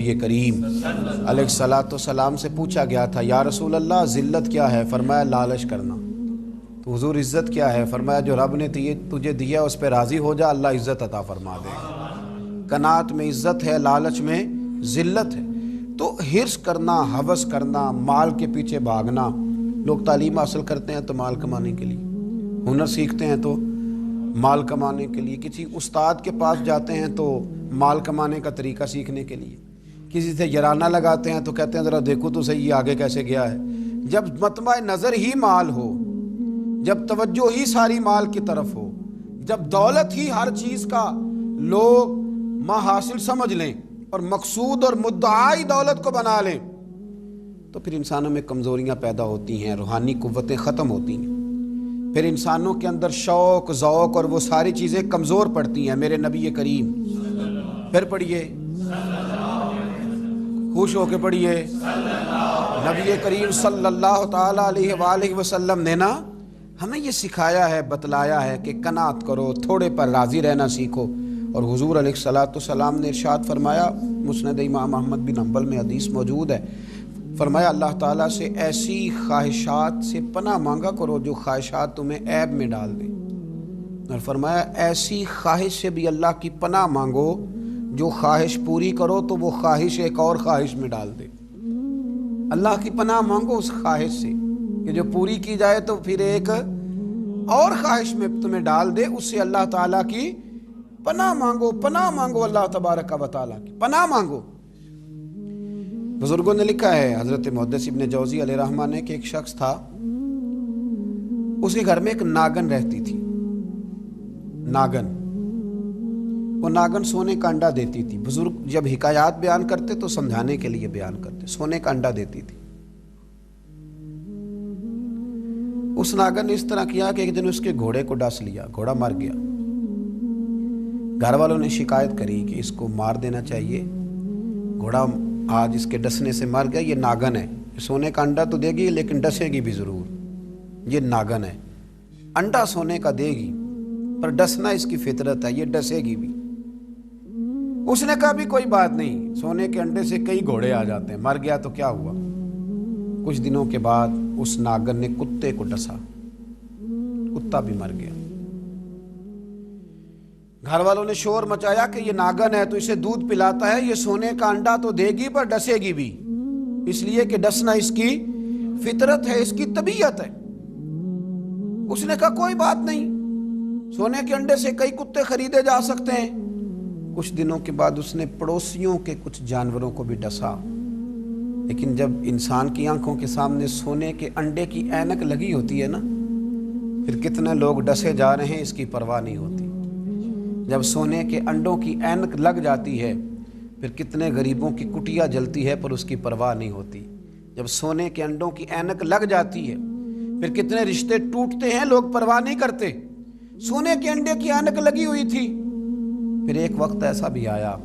یہ کریم علیہ الصلوۃ والسلام سے پوچھا گیا تھا یا رسول اللہ ذلت کیا ہے؟ فرمایا لالچ کرنا۔ تو حضور عزت کیا ہے؟ فرمایا جو رب نے تجھے دیا اس پہ راضی ہو جا، اللہ عزت عطا فرما دے۔ قناعت میں عزت ہے، لالچ میں ذلت ہے۔ تو حرص کرنا، ہوس کرنا، مال کے پیچھے بھاگنا۔ لوگ تعلیم حاصل کرتے ہیں تو مال کمانے کے لیے، ہنر سیکھتے ہیں تو مال کمانے کے لیے، کسی استاد کے پاس جاتے ہیں تو مال کمانے کا طریقہ سیکھنے کے لیے، کسی سے یارانہ لگاتے ہیں تو کہتے ہیں ذرا دیکھو تو صحیح آگے کیسے گیا ہے۔ جب مطمع نظر ہی مال ہو، جب توجہ ہی ساری مال کی طرف ہو، جب دولت ہی ہر چیز کا لوگ حاصل سمجھ لیں اور مقصود اور مدعائی دولت کو بنا لیں، تو پھر انسانوں میں کمزوریاں پیدا ہوتی ہیں، روحانی قوتیں ختم ہوتی ہیں، پھر انسانوں کے اندر شوق، ذوق اور وہ ساری چیزیں کمزور پڑتی ہیں۔ میرے نبی کریم، پھر پڑھیے، خوش ہو کے پڑھیے، نبی کریم صلی اللہ تعالیٰ علیہ وآلہ وسلم نے نا ہمیں یہ سکھایا ہے، بتلایا ہے کہ قناعت کرو، تھوڑے پر راضی رہنا سیکھو۔ اور حضور علیہ الصلوۃ والسلام نے ارشاد فرمایا، مسند امام احمد بن حنبل میں حدیث موجود ہے، فرمایا اللہ تعالیٰ سے ایسی خواہشات سے پناہ مانگا کرو جو خواہشات تمہیں عیب میں ڈال دیں، اور فرمایا ایسی خواہش سے بھی اللہ کی پناہ مانگو جو خواہش پوری کرو تو وہ خواہش ایک اور خواہش میں ڈال دے۔ اللہ کی پناہ مانگو اس خواہش سے کہ جو پوری کی جائے تو پھر ایک اور خواہش میں تمہیں ڈال دے، اس سے اللہ تعالیٰ کی پناہ مانگو، پناہ مانگو، اللہ تبارک و تعالیٰ کی پناہ مانگو۔ بزرگوں نے لکھا ہے، حضرت محدث ابن جوزی علیہ رحمہ نے، کہ ایک شخص تھا، اس کے گھر میں ایک ناگن رہتی تھی۔ ناگن، وہ ناگن سونے کا انڈا دیتی تھی۔ بزرگ جب حکایات بیان کرتے تو سمجھانے کے لیے بیان کرتے، سونے کا انڈا دیتی تھی۔ اس ناگن نے اس طرح کیا کہ ایک دن اس کے گھوڑے کو ڈس لیا، گھوڑا مر گیا۔ گھر والوں نے شکایت کری کہ اس کو مار دینا چاہیے، گھوڑا آج اس کے ڈسنے سے مر گیا، یہ ناگن ہے، سونے کا انڈا تو دے گی لیکن ڈسے گی بھی ضرور، یہ ناگن ہے، انڈا سونے کا دے گی پر ڈسنا اس کی فطرت ہے، یہ ڈسے گی بھی۔ اس نے کہا بھی کوئی بات نہیں، سونے کے انڈے سے کئی گھوڑے آ جاتے ہیں، مر گیا تو کیا ہوا۔ کچھ دنوں کے بعد اس ناگن نے کتے کو ڈسا، کتا بھی مر گیا۔ گھر والوں نے شور مچایا کہ یہ ناگن ہے تو اسے دودھ پلاتا ہے، یہ سونے کا انڈا تو دے گی پر ڈسے گی بھی، اس لیے کہ ڈسنا اس کی فطرت ہے، اس کی طبیعت ہے۔ اس نے کہا کوئی بات نہیں، سونے کے انڈے سے کئی کتے خریدے جا سکتے ہیں۔ کچھ دنوں کے بعد اس نے پڑوسیوں کے کچھ جانوروں کو بھی ڈسا، لیکن جب انسان کی آنکھوں کے سامنے سونے کے انڈے کی اینک لگی ہوتی ہے نا، پھر کتنے لوگ ڈسے جا رہے ہیں اس کی پرواہ نہیں ہوتی۔ جب سونے کے انڈوں کی اینک لگ جاتی ہے، پھر کتنے غریبوں کی کٹیا جلتی ہے پر اس کی پرواہ نہیں ہوتی۔ جب سونے کے انڈوں کی اینک لگ جاتی ہے، پھر کتنے رشتے ٹوٹتے ہیں، لوگ پرواہ نہیں کرتے۔ سونے کے انڈے کی اینک لگی ہوئی تھی۔ پھر ایک وقت ایسا بھی آیا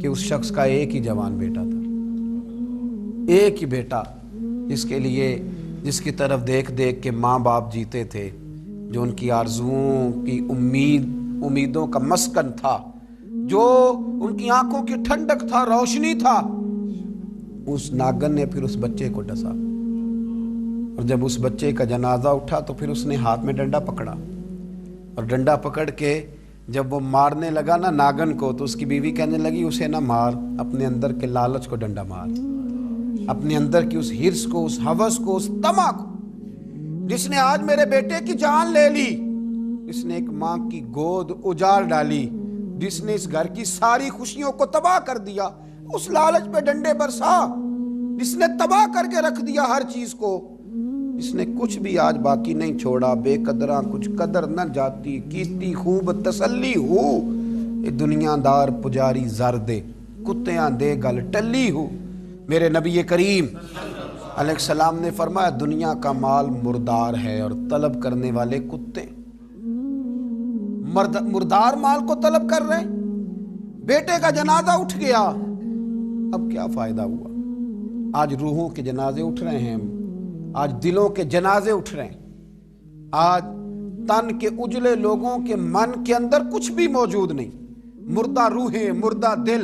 کہ اس شخص کا ایک ہی جوان بیٹا تھا، ایک ہی بیٹا، جس کی طرف دیکھ دیکھ کے ماں باپ جیتے تھے، جو ان کی آرزوؤں کی امیدوں کا مسکن تھا، جو ان کی آنکھوں کی ٹھنڈک تھا، روشنی تھا۔ اس ناگن نے پھر اس بچے کو ڈسا، اور جب اس بچے کا جنازہ اٹھا تو پھر اس نے ہاتھ میں ڈنڈا پکڑا، اور ڈنڈا پکڑ کے جب وہ مارنے لگا نا ناگن کو، تو اس کی بیوی کہنے لگی اسے نہ مار، اپنے اندر کے لالچ کو ڈنڈا مار، اپنے اندر کی اس حرص کو، اس ہوس کو، اس طمع کو، جس نے آج میرے بیٹے کی جان لے لی، جس نے ایک ماں کی گود اجاڑ ڈالی، جس نے اس گھر کی ساری خوشیوں کو تباہ کر دیا، اس لالچ پہ ڈنڈے برسا، جس نے تباہ کر کے رکھ دیا ہر چیز کو، جس نے کچھ بھی آج باقی نہیں چھوڑا، بے قدراں کچھ قدر نہ جاتی، کیتی خوب تسلی ہو، یہ دنیا دار پجاری زر دے، کتیاں دے گل ٹلی ہو۔ میرے نبی کریم علیہ السلام نے فرمایا دنیا کا مال مردار ہے اور طلب کرنے والے کتے، مردار مال کو طلب کر رہے ہیں۔ بیٹے کا جنازہ اٹھ گیا، اب کیا فائدہ ہوا؟ آج روحوں کے جنازے اٹھ رہے ہیں، آج دلوں کے جنازے اٹھ رہے ہیں، آج تن کے اجلے لوگوں کے من کے اندر کچھ بھی موجود نہیں، مردہ روحیں، مردہ دل،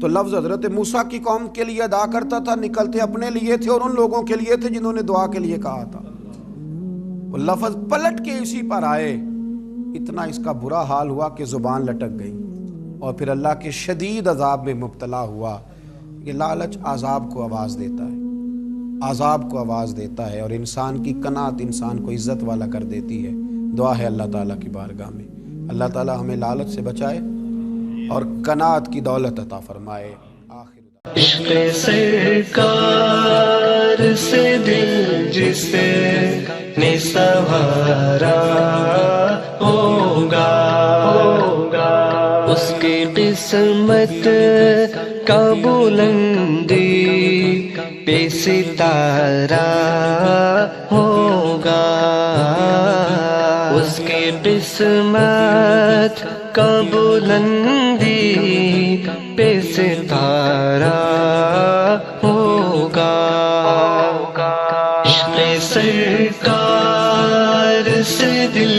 تو لفظ حضرت موسیٰ کی قوم کے لیے ادا کرتا تھا، نکلتے اپنے لیے تھے اور ان لوگوں کے لیے تھے جنہوں نے دعا کے لیے کہا تھا. وہ لفظ پلٹ کے اسی پر آئے، اتنا اس کا برا حال ہوا کہ زبان لٹک گئی اور پھر اللہ کے شدید عذاب میں مبتلا ہوا. یہ لالچ عذاب کو آواز دیتا ہے، عذاب کو آواز دیتا ہے، اور انسان کی قناعت انسان کو عزت والا کر دیتی ہے. دعا ہے اللہ تعالیٰ کی بارگاہ میں اللہ تعالیٰ ہمیں لالچ سے بچائے اور قناعت کی دولت عطا فرمائے. آخر عشق سرکار سے دل جسے نے سنوارا ہوگا، اس کی قسمت کا بلندی پہ ستارہ ہوگا، اس کی قسمت کا بلندی پہ ستارہ ہوگا. عشق سرکار سے دل